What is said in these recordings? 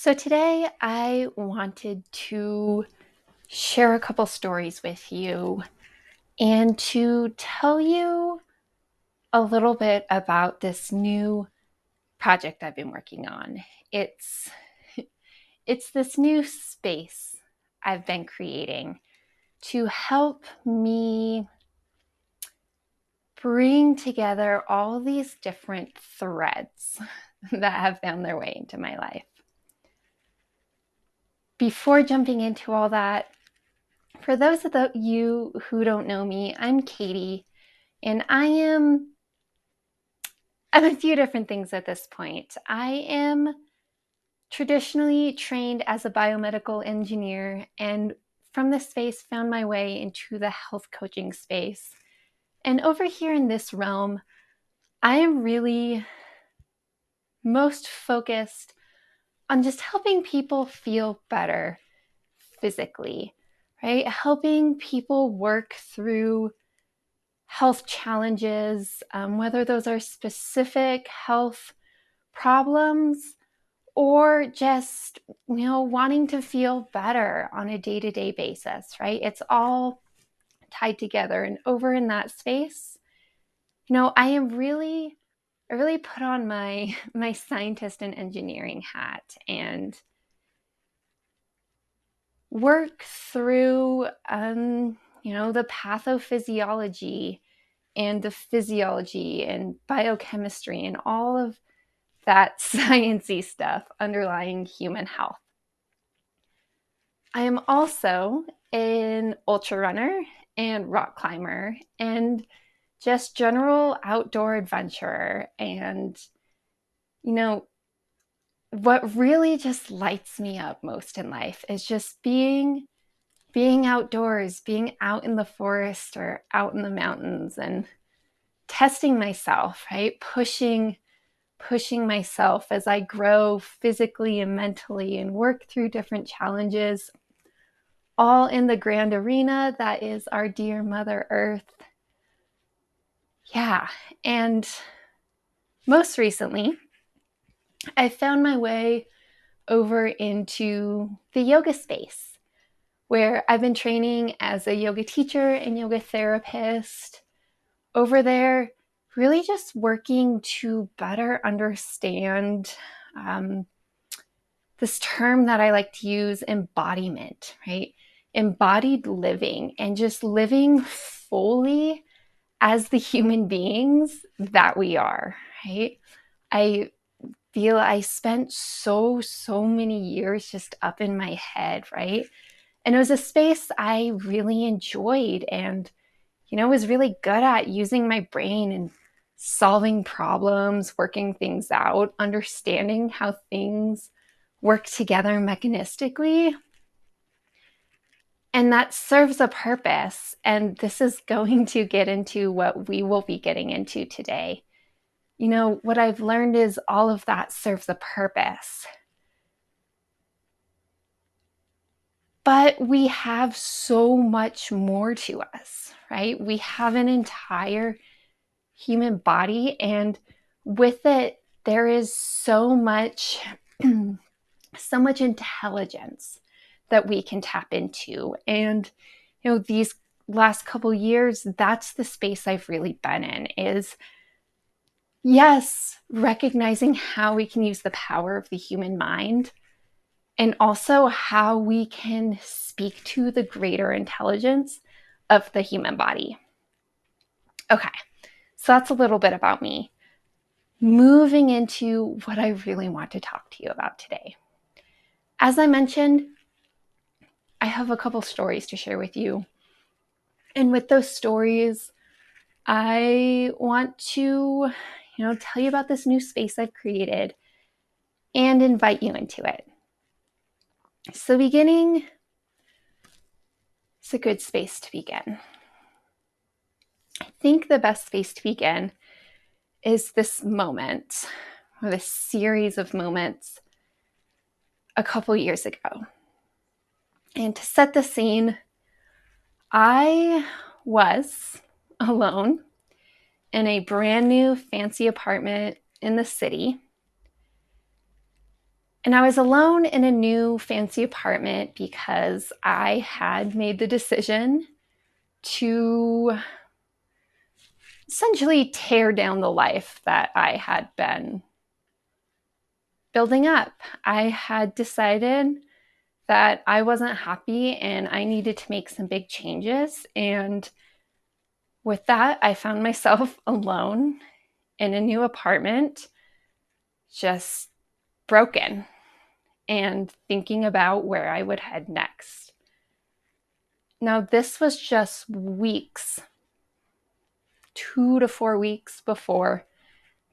So today I wanted to share a couple stories with you and to tell you a little bit about this new project I've been working on. It's it's this new space I've been creating to help me bring together all these different threads that have found their way into my life. Before jumping into all that, for those of you who don't know me, I'm Katie, and I'm a few different things at this point. I am traditionally trained as a biomedical engineer, and from this space found my way into the health coaching space. And over here in this realm, I am really most focused on just helping people feel better physically, right? Helping people work through health challenges, whether those are specific health problems or just, wanting to feel better on a day-to-day basis, right? It's all tied together. And over in that space, I really put on my scientist and engineering hat and work through, the pathophysiology and the physiology and biochemistry and all of that sciencey stuff underlying human health. I am also an ultra runner and rock climber and just general outdoor adventurer. And, what really just lights me up most in life is just being outdoors, being out in the forest or out in the mountains and testing myself, right? Pushing myself as I grow physically and mentally and work through different challenges, all in the grand arena that is our dear Mother Earth. Yeah, and most recently, I found my way over into the yoga space where I've been training as a yoga teacher and yoga therapist. Over there, really just working to better understand this term that I like to use, embodiment, right? Embodied living and just living fully as the human beings that we are, right? I feel I spent so many years just up in my head, right? And it was a space I really enjoyed and, was really good at using my brain and solving problems, working things out, understanding how things work together mechanistically. And that serves a purpose. And this is going to get into what we will be getting into today. What I've learned is all of that serves a purpose. But we have so much more to us, right? We have an entire human body, and with it, there is so much, so much intelligence that we can tap into. And, these last couple years, that's the space I've really been in is, yes, recognizing how we can use the power of the human mind and also how we can speak to the greater intelligence of the human body. Okay, so that's a little bit about me. Moving into what I really want to talk to you about today. As I mentioned, I have a couple stories to share with you. And with those stories, I want to, tell you about this new space I've created and invite you into it. So beginning is a good space to begin. I think the best space to begin is this moment, or this series of moments a couple years ago. And to set the scene, I was alone in a brand new fancy apartment in the city. And I was alone in a new fancy apartment because I had made the decision to essentially tear down the life that I had been building up. I had decided that I wasn't happy and I needed to make some big changes. And with that, I found myself alone in a new apartment, just broken and thinking about where I would head next. Now, this was just weeks, 2 to 4 weeks before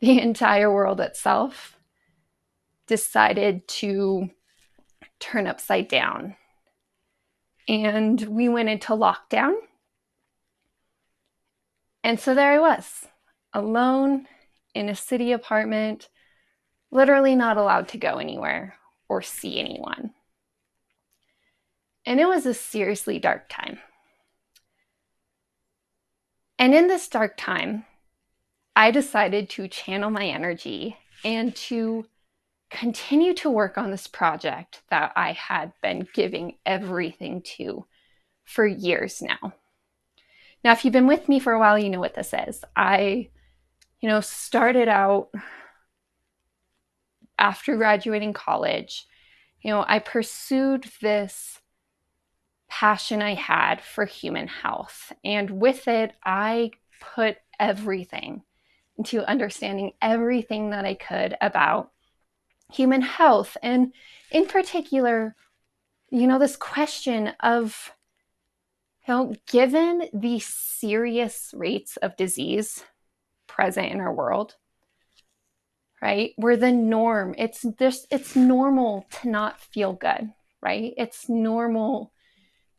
the entire world itself decided to turn upside down. And we went into lockdown. And so there I was, alone in a city apartment, literally not allowed to go anywhere or see anyone. And it was a seriously dark time. And in this dark time, I decided to channel my energy and to continue to work on this project that I had been giving everything to for years now. Now, if you've been with me for a while, you know what this is. I, started out after graduating college. I pursued this passion I had for human health. And with it, I put everything into understanding everything that I could about human health. And in particular, this question of, given the serious rates of disease present in our world, right? We're the norm. It's normal to not feel good, right? It's normal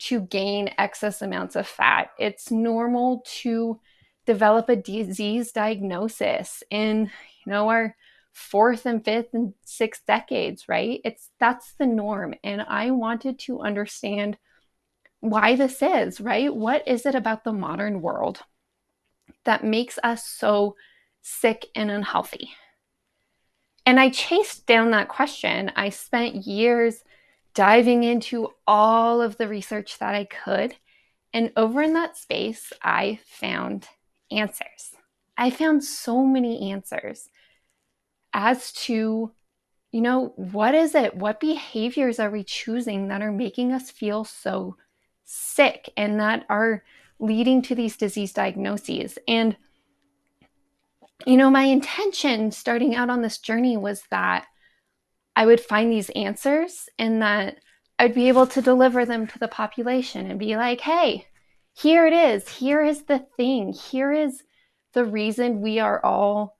to gain excess amounts of fat. It's normal to develop a disease diagnosis in, our fourth and fifth and sixth decades, right? That's the norm. And I wanted to understand why this is, right? What is it about the modern world that makes us so sick and unhealthy? And I chased down that question. I spent years diving into all of the research that I could. And over in that space, I found answers. I found so many answers as to, what is it? What behaviors are we choosing that are making us feel so sick and that are leading to these disease diagnoses? And, my intention starting out on this journey was that I would find these answers and that I'd be able to deliver them to the population and be like, hey, here it is. Here is the thing. Here is the reason we are all,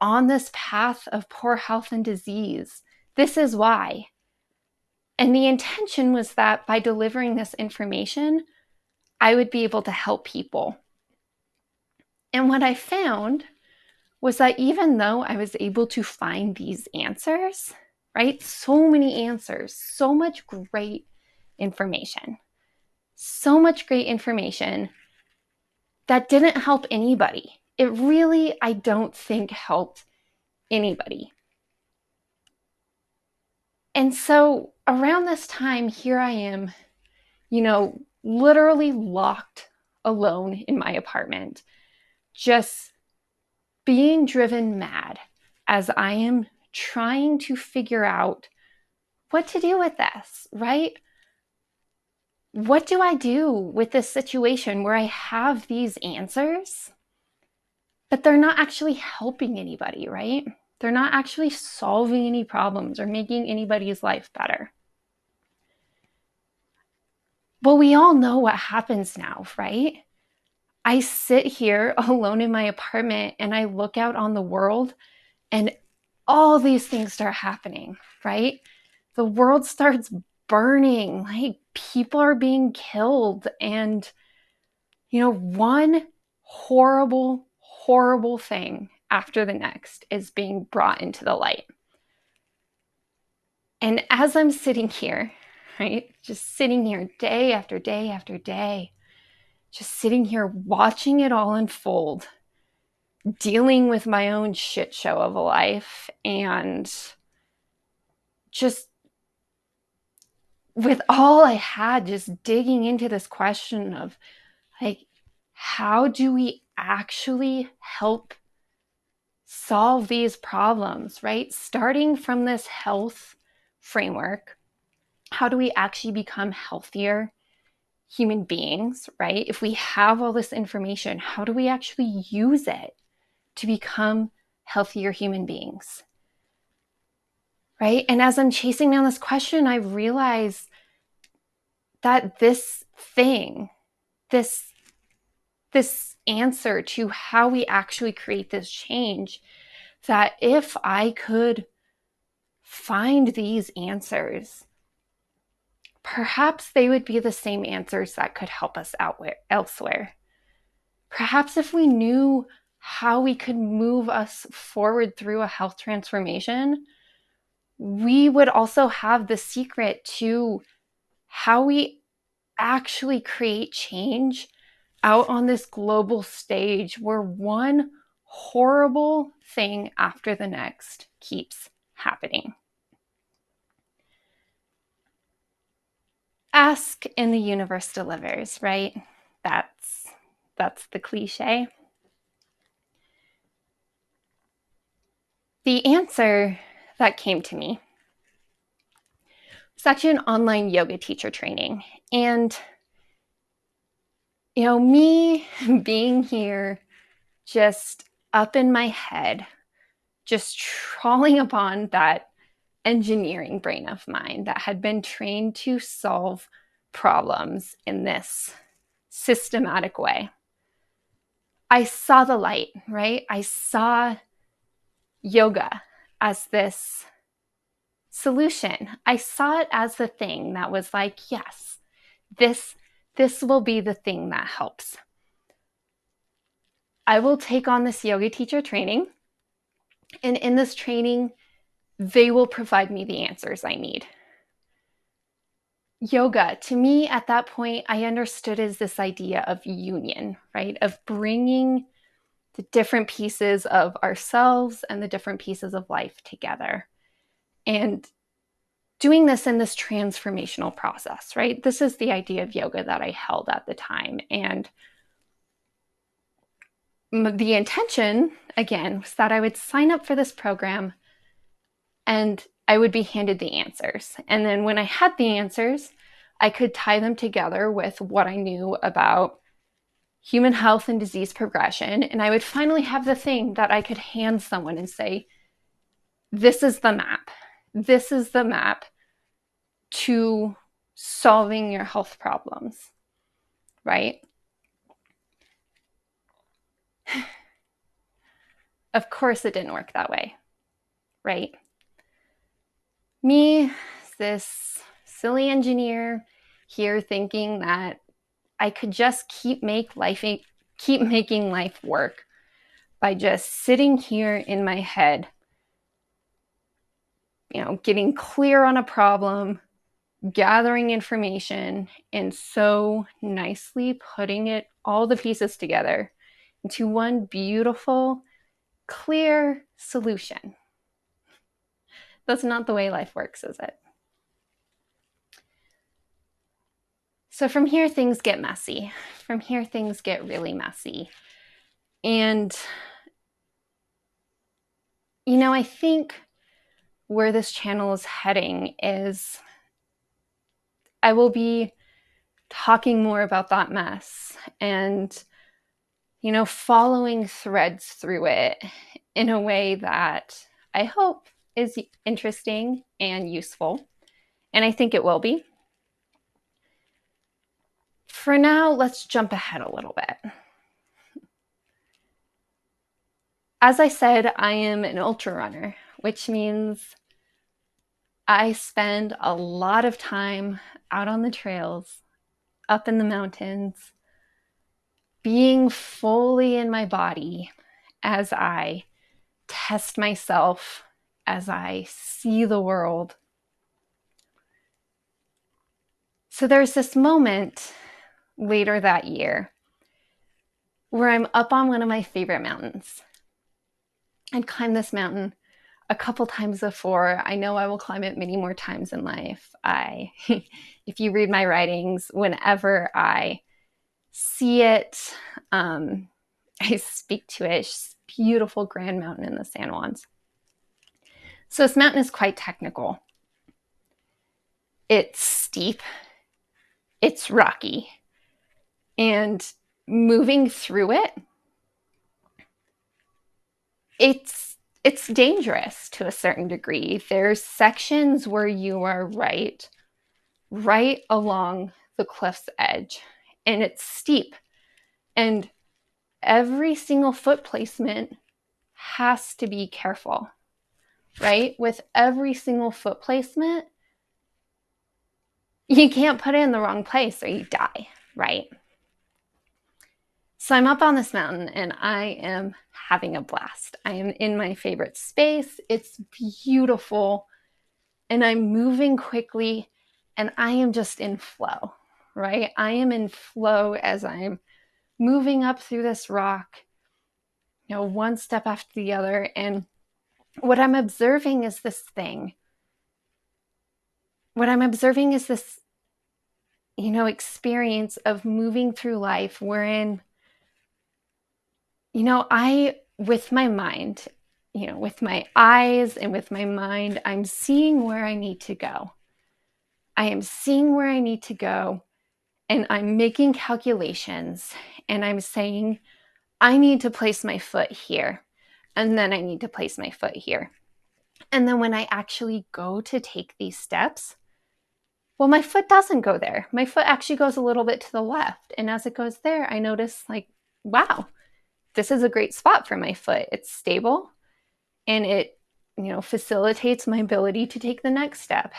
on this path of poor health and disease. This is why. And the intention was that by delivering this information, I would be able to help people. And what I found was that even though I was able to find these answers, right? So many answers, so much great information that didn't help anybody. It really, I don't think, helped anybody. And so around this time, here I am, literally locked alone in my apartment, just being driven mad as I am trying to figure out what to do with this, right? What do I do with this situation where I have these answers, but they're not actually helping anybody, right? They're not actually solving any problems or making anybody's life better. Well, we all know what happens now, right? I sit here alone in my apartment and I look out on the world and all these things start happening, right? The world starts burning, like people are being killed, and one horrible, horrible thing after the next is being brought into the light. And as I'm sitting here, right, just sitting here day after day after day, just sitting here watching it all unfold, dealing with my own shit show of a life, and just with all I had, just digging into this question of like, how do we actually help solve these problems, right? Starting from this health framework, how do we actually become healthier human beings, right? If we have all this information, how do we actually use it to become healthier human beings, right? And as I'm chasing down this question, I realize that this thing, this answer to how we actually create this change, that if I could find these answers, perhaps they would be the same answers that could help us out elsewhere. Perhaps if we knew how we could move us forward through a health transformation, we would also have the secret to how we actually create change out on this global stage where one horrible thing after the next keeps happening. Ask and the universe delivers, right? That's the cliche. The answer that came to me was actually an online yoga teacher training. And, me being here just up in my head, just trawling upon that engineering brain of mine that had been trained to solve problems in this systematic way. I saw the light, right? I saw yoga as this solution. I saw it as the thing that was like, yes, this will be the thing that helps. I will take on this yoga teacher training, and in this training, they will provide me the answers I need. Yoga, to me, at that point, I understood as this idea of union, right? Of bringing the different pieces of ourselves and the different pieces of life together. And doing this in this transformational process, right? This is the idea of yoga that I held at the time. And the intention, again, was that I would sign up for this program and I would be handed the answers. And then when I had the answers, I could tie them together with what I knew about human health and disease progression. And I would finally have the thing that I could hand someone and say, this is the map. This is the map to solving your health problems, right? Of course, it didn't work that way, right? Me, this silly engineer here thinking that I could just keep making life work by just sitting here in my head, getting clear on a problem, gathering information, and so nicely putting all the pieces together into one beautiful, clear solution. That's not the way life works, is it? So from here, things get messy. From here, things get really messy. And, I think where this channel is heading is I will be talking more about that mess and, following threads through it in a way that I hope is interesting and useful. And I think it will be. For now, let's jump ahead a little bit. As I said, I am an ultra runner, which means I spend a lot of time out on the trails, up in the mountains, being fully in my body as I test myself, as I see the world. So there's this moment later that year where I'm up on one of my favorite mountains. I'd climbed this mountain a couple times before. I know I will climb it many more times in life. If you read my writings, whenever I see it, I speak to it. It's a beautiful grand mountain in the San Juans. So this mountain is quite technical. It's steep, it's rocky, and moving through it, it's dangerous to a certain degree. There's sections where you are right along the cliff's edge, and it's steep, and every single foot placement has to be careful, right? With every single foot placement, you can't put it in the wrong place or you die, right? So I'm up on this mountain and I am having a blast. I am in my favorite space. It's beautiful and I'm moving quickly and I am just in flow, right? I am in flow as I'm moving up through this rock, one step after the other. And what I'm observing is this thing. What I'm observing is this, experience of moving through life wherein, with my mind, with my eyes and with my mind, I'm seeing where I need to go. I am seeing where I need to go and I'm making calculations and I'm saying, I need to place my foot here. And then I need to place my foot here. And then when I actually go to take these steps, well, my foot doesn't go there. My foot actually goes a little bit to the left. And as it goes there, I notice wow, this is a great spot for my foot. It's stable and it, facilitates my ability to take the next step.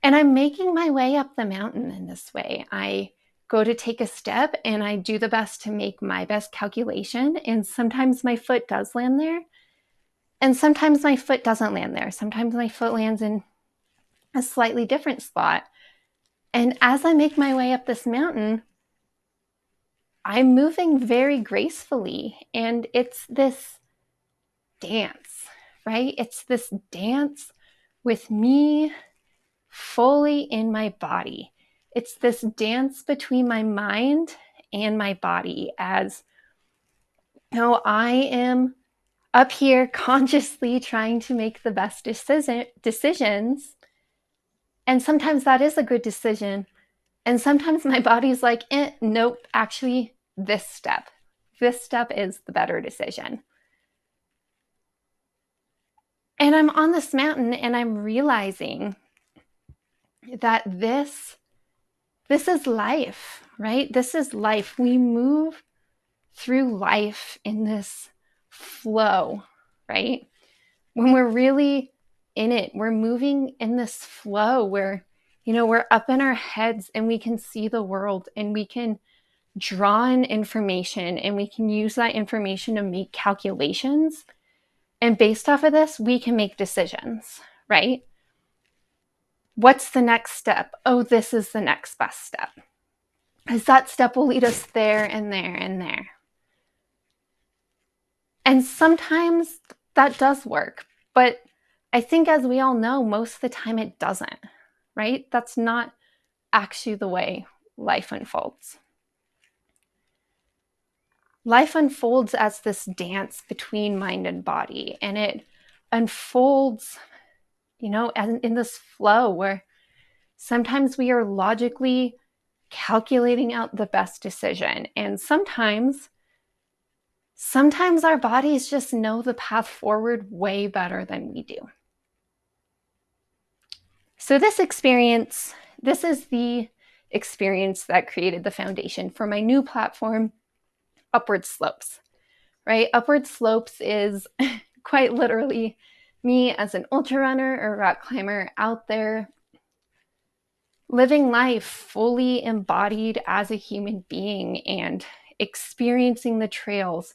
And I'm making my way up the mountain in this way. I go to take a step and I do the best to make my best calculation. And sometimes my foot does land there. And sometimes my foot doesn't land there. Sometimes my foot lands in a slightly different spot. And as I make my way up this mountain, I'm moving very gracefully. And it's this dance, right? It's this dance with me fully in my body. It's this dance between my mind and my body as I am up here consciously trying to make the best decisions. And sometimes that is a good decision. And sometimes my body's like, nope, actually, this step is the better decision. And I'm on this mountain and I'm realizing that this is life, right? This is life. We move through life in this flow, right? When we're really in it, we're moving in this flow where, we're up in our heads and we can see the world and we can draw in information and we can use that information to make calculations. And based off of this, we can make decisions, right? What's the next step? Oh, this is the next best step. Because that step will lead us there and there and there. And sometimes that does work. But I think, as we all know, most of the time it doesn't, right? That's not actually the way life unfolds. Life unfolds as this dance between mind and body, and it unfolds, in this flow where sometimes we are logically calculating out the best decision, and sometimes our bodies just know the path forward way better than we do. So this is the experience that created the foundation for my new platform, Upward Slopes, right? Upward Slopes is quite literally me as an ultra runner or rock climber out there living life fully embodied as a human being and experiencing the trails,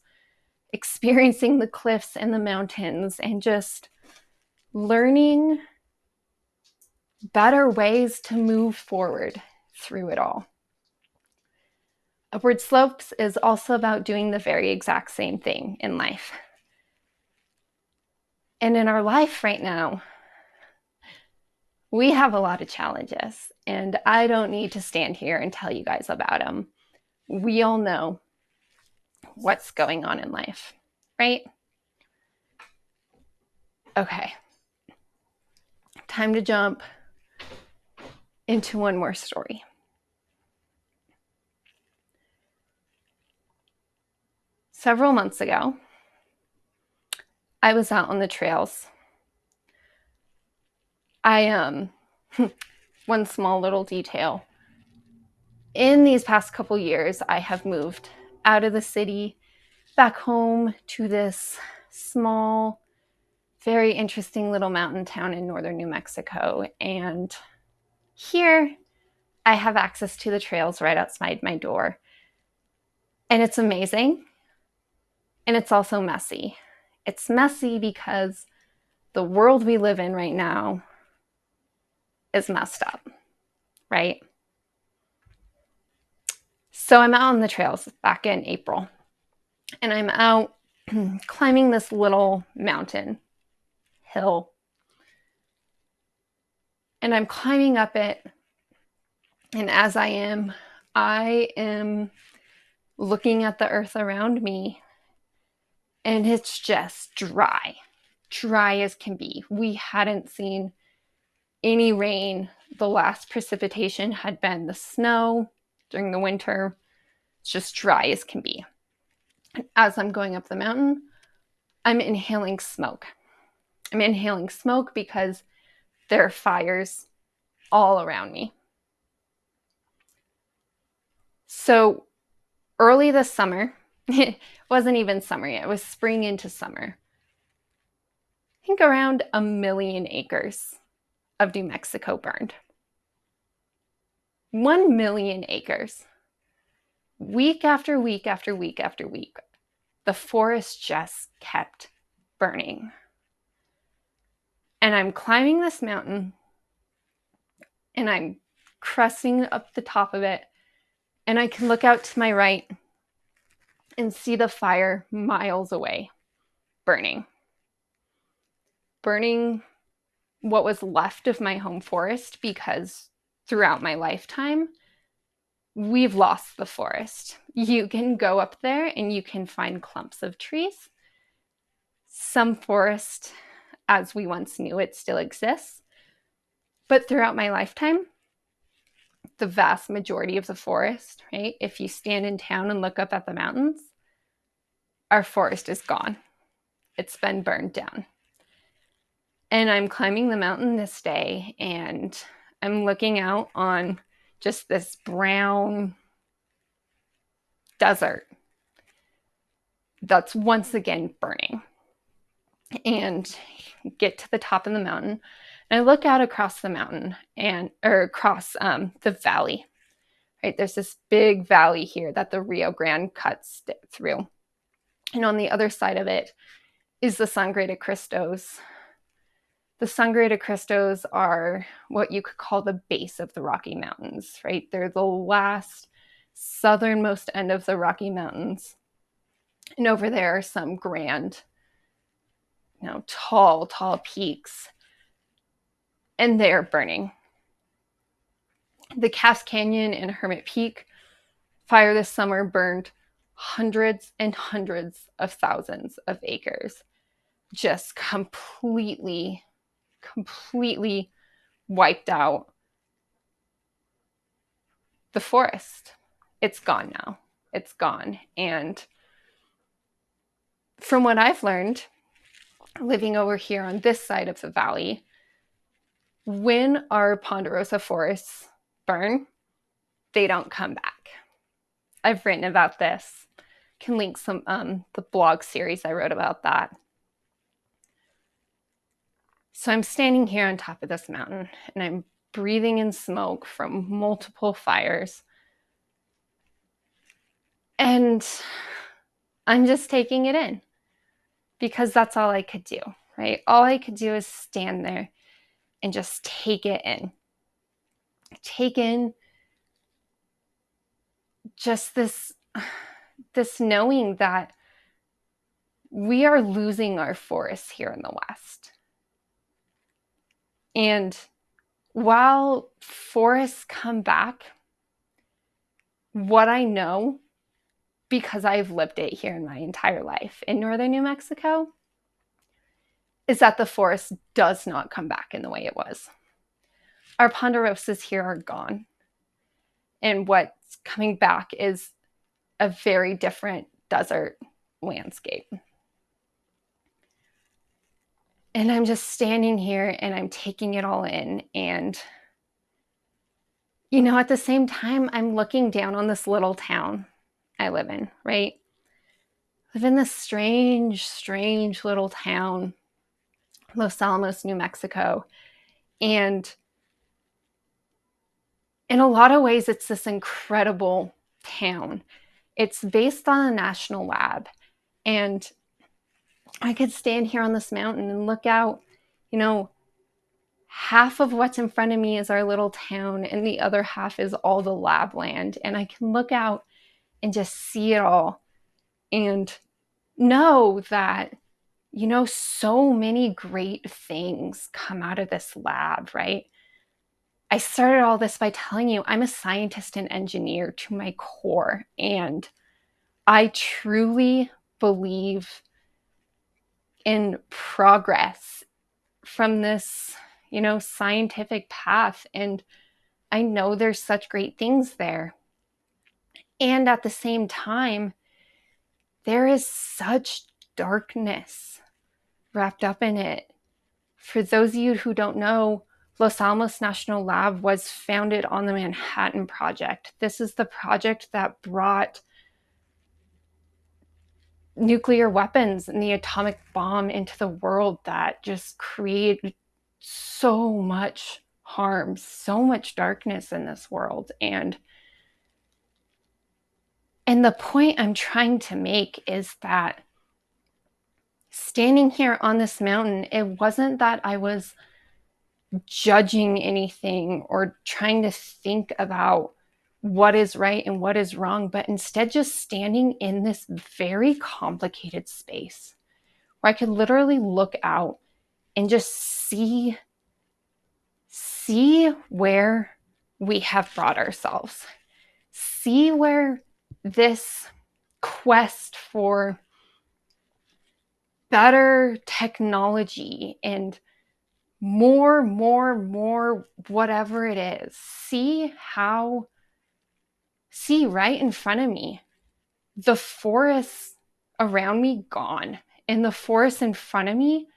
experiencing the cliffs and the mountains, and just learning better ways to move forward through it all. Upward Slopes is also about doing the very exact same thing in life. And in our life right now, we have a lot of challenges, and I don't need to stand here and tell you guys about them. We all know what's going on in life, right? Okay, time to jump into one more story. Several months ago, I was out on the trails. One small little detail. In these past couple years, I have moved out of the city, back home to this small, very interesting little mountain town in northern New Mexico. And here, I have access to the trails right outside my door. And it's amazing. And it's also messy. It's messy because the world we live in right now is messed up, right? So I'm out on the trails back in April, and I'm out climbing this little mountain hill. And I'm climbing up it. And as I am looking at the earth around me, and it's just dry as can be. We hadn't seen any rain. The last precipitation had been the snow during the winter. It's just dry as can be. And as I'm going up the mountain, I'm inhaling smoke. I'm inhaling smoke because there are fires all around me. So early this summer, it wasn't even summer yet, it was spring into summer. I think around 1 million acres of New Mexico burned. 1 million acres. Week after week after week after week, the forest just kept burning. And I'm climbing this mountain, and I'm cresting up the top of it, and I can look out to my right and see the fire miles away, burning what was left of my home forest, because throughout my lifetime, we've lost the forest. You can go up there and you can find clumps of trees. Some forest, as we once knew it, still exists. But throughout my lifetime, the vast majority of the forest, right? If you stand in town and look up at the mountains, our forest is gone. It's been burned down. And I'm climbing the mountain this day, and I'm looking out on just this brown desert that's once again burning. And get to the top of the mountain, and I look out across the mountain or across the valley. Right, there's this big valley here that the Rio Grande cuts through, and on the other side of it is the Sangre de Cristos. The Sangre de Cristos are what you could call the base of the Rocky Mountains, right? They're the last southernmost end of the Rocky Mountains. And over there are some grand, tall peaks. And they're burning. The Cass Canyon and Hermit Peak fire this summer burned hundreds and hundreds of thousands of acres. Just completely wiped out the forest. It's gone now. It's gone. And from what I've learned, living over here on this side of the valley, when our ponderosa forests burn, they don't come back. I've written about this. Can link some the blog series I wrote about that. So I'm standing here on top of this mountain, and I'm breathing in smoke from multiple fires. And I'm just taking it in, because that's all I could do, right? All I could do is stand there and just take it in. Take in just this knowing that we are losing our forests here in the West. And while forests come back, what I know, because I've lived it here in my entire life in northern New Mexico, is that the forest does not come back in the way it was. Our ponderosas here are gone. And what's coming back is a very different desert landscape. And I'm just standing here and I'm taking it all in. And, at the same time, I'm looking down on this little town I live in, right? I live in this strange, strange little town, Los Alamos, New Mexico. And in a lot of ways, it's this incredible town. It's based on a national lab. And I could stand here on this mountain and look out, half of what's in front of me is our little town, and the other half is all the lab land. And I can look out and just see it all and know that, so many great things come out of this lab, right? I started all this by telling you I'm a scientist and engineer to my core, and I truly believe in progress from this, scientific path. And I know there's such great things there. And at the same time, there is such darkness wrapped up in it. For those of you who don't know, Los Alamos National Lab was founded on the Manhattan Project. This is the project that brought nuclear weapons and the atomic bomb into the world, that just created so much harm, so much darkness in this world. And the point I'm trying to make is that standing here on this mountain, it wasn't that I was judging anything or trying to think about what is right and what is wrong, but instead just standing in this very complicated space where I could literally look out and just see where we have brought ourselves, see where this quest for better technology and more, whatever it is, see right in front of me, the forests around me gone, and the forest in front of me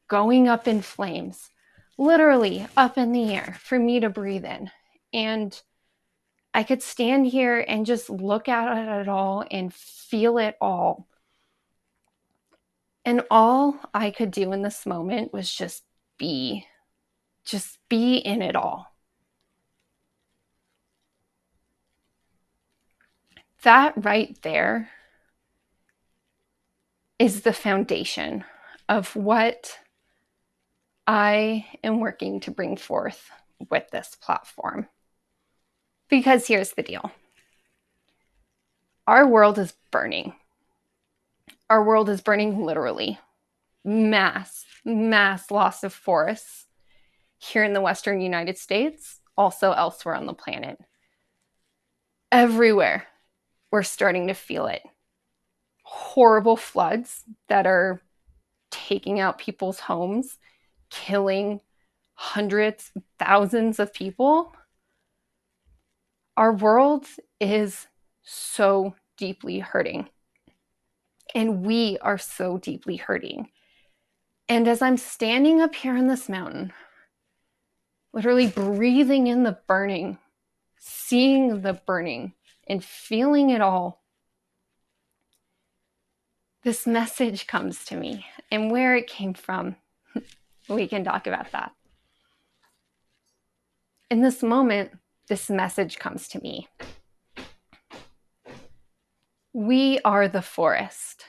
going up in flames, literally up in the air for me to breathe in. And I could stand here and just look at it all and feel it all. And all I could do in this moment was just be in it all. That right there is the foundation of what I am working to bring forth with this platform. Because here's the deal. Our world is burning. Our world is burning literally. Mass loss of forests here in the Western United States, also elsewhere on the planet. Everywhere, we're starting to feel it. Horrible floods that are taking out people's homes, killing hundreds, thousands of people. Our world is so deeply hurting. And we are so deeply hurting. And as I'm standing up here on this mountain, literally breathing in the burning, seeing the burning, and feeling it all, this message comes to me. And where it came from, we can talk about that. In this moment, this message comes to me. We are the forest.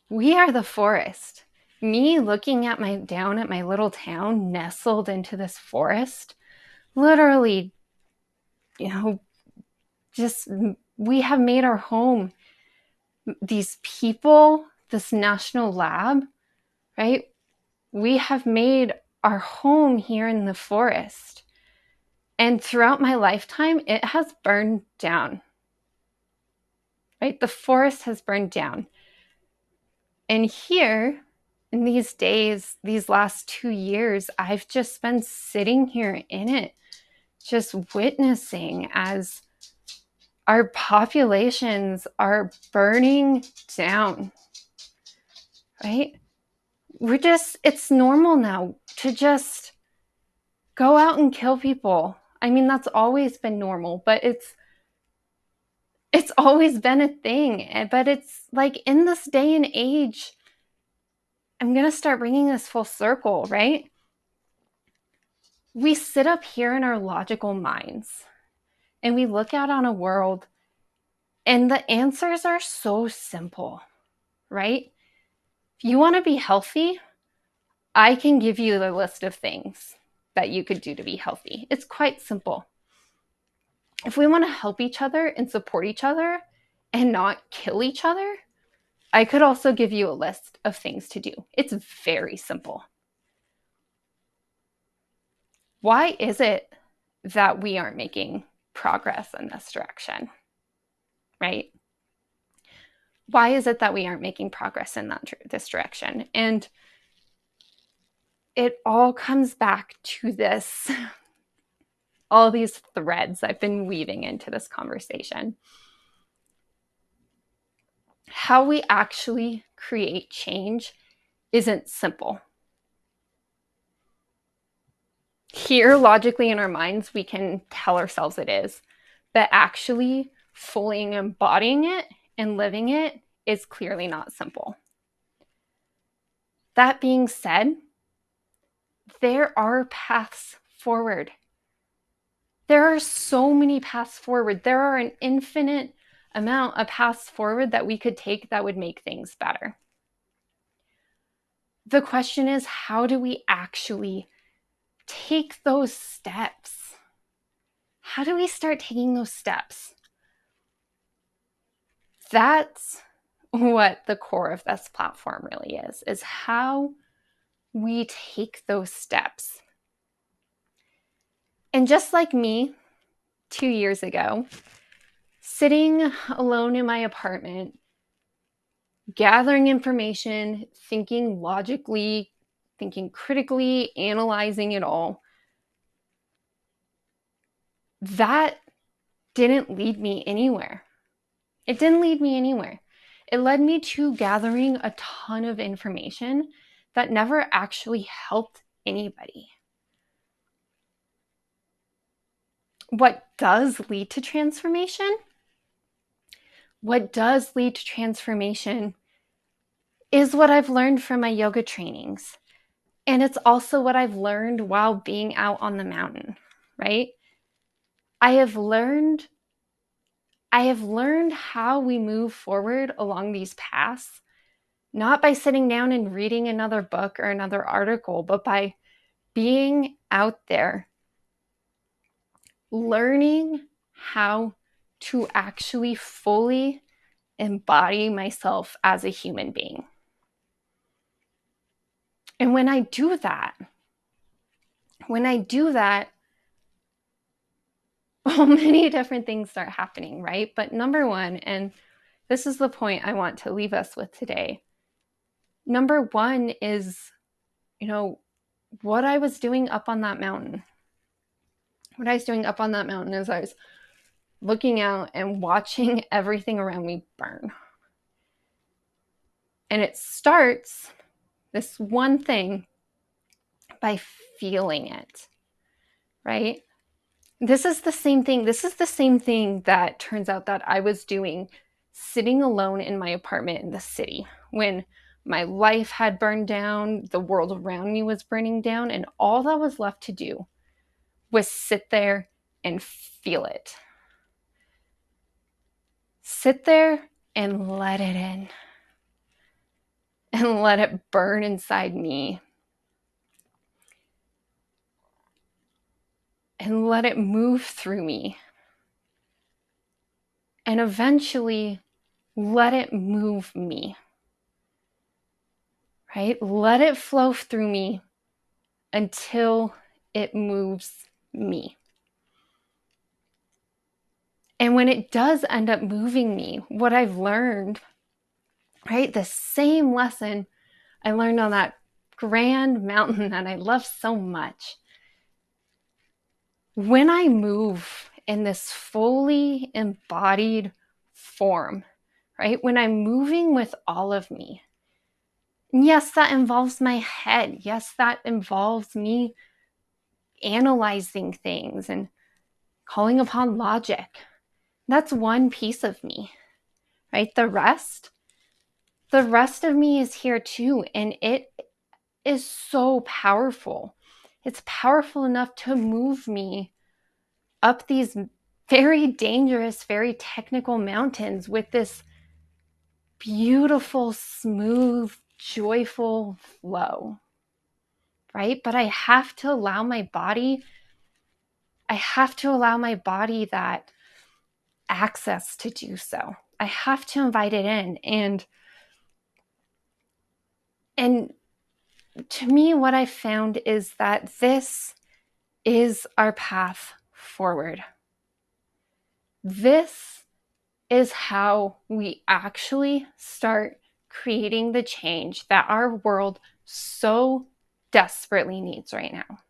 We are the forest. Me looking down at my little town nestled into this forest, literally, just we have made our home these people, this national lab, right? We have made our home here in the forest. And throughout my lifetime, it has burned down, right? The forest has burned down. And here, in these days, these last 2 years, I've just been sitting here in it, just witnessing as our populations are burning down, right? It's normal now to just go out and kill people. I mean, that's always been normal, but it's always been a thing. But it's like in this day and age, I'm going to start bringing this full circle, right? We sit up here in our logical minds and we look out on a world and the answers are so simple, right? If you want to be healthy, I can give you the list of things that you could do to be healthy. It's quite simple. If we want to help each other and support each other and not kill each other, I could also give you a list of things to do. It's very simple. Why is it that we aren't making progress in this direction, right? Why is it that we aren't making progress in this direction? And it all comes back to this, all these threads I've been weaving into this conversation. How we actually create change isn't simple. Here, logically in our minds, we can tell ourselves it is, but actually fully embodying it and living it is clearly not simple. That being said, there are paths forward. There are so many paths forward. There are an infinite amount of paths forward that we could take that would make things better. The question is, how do we actually take those steps? How do we start taking those steps? That's what the core of this platform really is how we take those steps. And just like me 2 years ago, sitting alone in my apartment, gathering information, thinking logically, thinking critically, analyzing it all, that didn't lead me anywhere. It didn't lead me anywhere. It led me to gathering a ton of information that never actually helped anybody. What does lead to transformation? What does lead to transformation is what I've learned from my yoga trainings. And it's also what I've learned while being out on the mountain, right? I have learned how we move forward along these paths, not by sitting down and reading another book or another article, but by being out there, learning how to actually fully embody myself as a human being. And when I do that, well, many different things start happening, right? But number one, and this is the point I want to leave us with today. Number one is, what I was doing up on that mountain. What I was doing up on that mountain is I was looking out and watching everything around me burn. And it starts, this one thing, by feeling it, right? This is the same thing. This is the same thing that turns out that I was doing sitting alone in my apartment in the city when my life had burned down, the world around me was burning down, and all that was left to do was sit there and feel it. Sit there and let it in. And let it burn inside me. And let it move through me. And eventually, let it move me, right? Let it flow through me until it moves me. And when it does end up moving me, what I've learned, right, the same lesson I learned on that grand mountain that I love so much. When I move in this fully embodied form, right, when I'm moving with all of me, yes, that involves my head. Yes, that involves me analyzing things and calling upon logic. That's one piece of me, right? The rest of me is here too. And it is so powerful. It's powerful enough to move me up these very dangerous, very technical mountains with this beautiful, smooth, joyful flow, right? But I have to allow my body that access to do so. I have to invite it in. And to me, what I found is that this is our path forward. This is how we actually start creating the change that our world so desperately needs right now.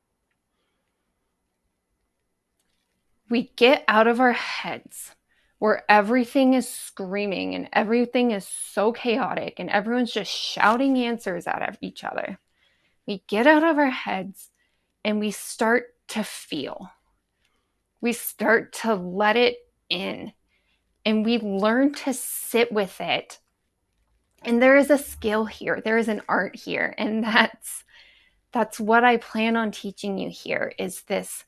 We get out of our heads where everything is screaming and everything is so chaotic and everyone's just shouting answers at each other. We get out of our heads and we start to feel. We start to let it in and we learn to sit with it. And there is a skill here. There is an art here. And that's what I plan on teaching you here, is this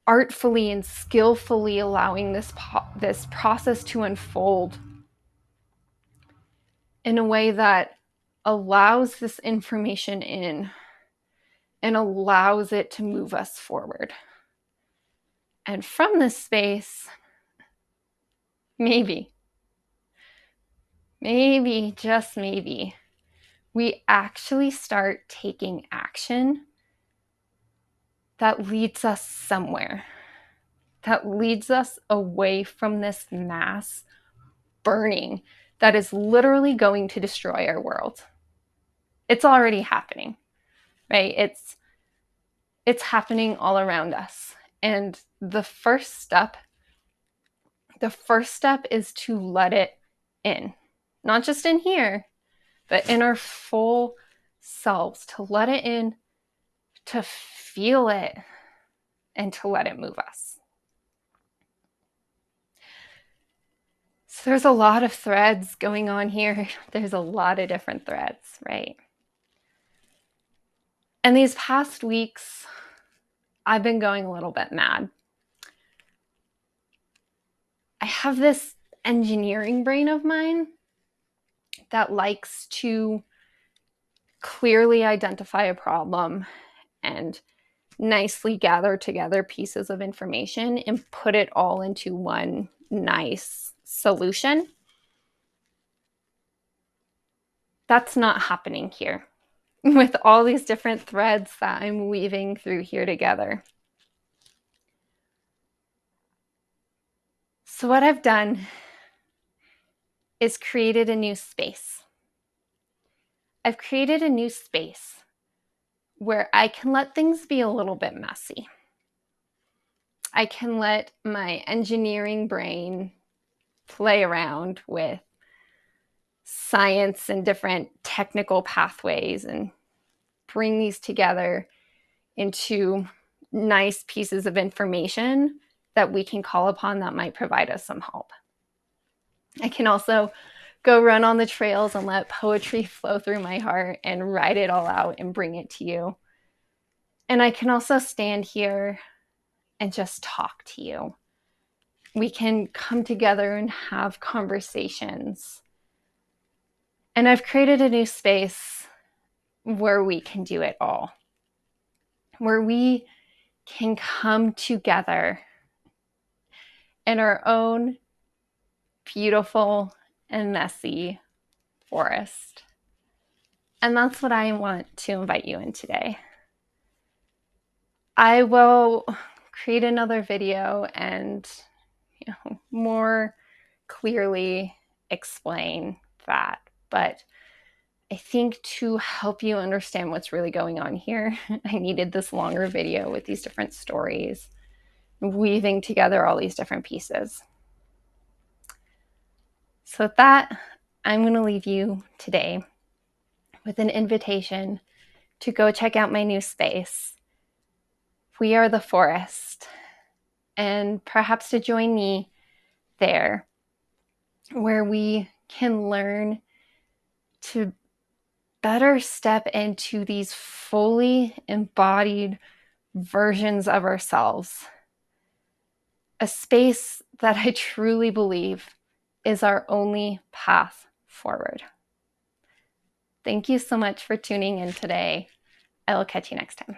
artfully and skillfully allowing this process to unfold in a way that allows this information in and allows it to move us forward. And from this space, maybe, just maybe, we actually start taking action that leads us somewhere, that leads us away from this mass burning that is literally going to destroy our world. It's already happening, right? It's happening all around us. And the first step is to let it in. Not just in here, but in our full selves, to let it in, to feel it, and to let it move us. So there's a lot of threads going on here. There's a lot of different threads, right? And these past weeks, I've been going a little bit mad. I have this engineering brain of mine that likes to clearly identify a problem and nicely gather together pieces of information and put it all into one nice solution. That's not happening here with all these different threads that I'm weaving through here together. So what I've done is created a new space. I've created a new space where I can let things be a little bit messy. I can let my engineering brain play around with science and different technical pathways and bring these together into nice pieces of information that we can call upon that might provide us some help. I can also go run on the trails and let poetry flow through my heart and write it all out and bring it to you. And I can also stand here and just talk to you. We can come together and have conversations. And I've created a new space where we can do it all, where we can come together in our own beautiful and messy forest. And that's what I want to invite you in today. I will create another video and more clearly explain that. But I think to help you understand what's really going on here, I needed this longer video with these different stories, weaving together all these different pieces. So with that, I'm going to leave you today with an invitation to go check out my new space. We Are the Forest, and perhaps to join me there, where we can learn to better step into these fully embodied versions of ourselves. A space that I truly believe is our only path forward. Thank you so much for tuning in today. I will catch you next time.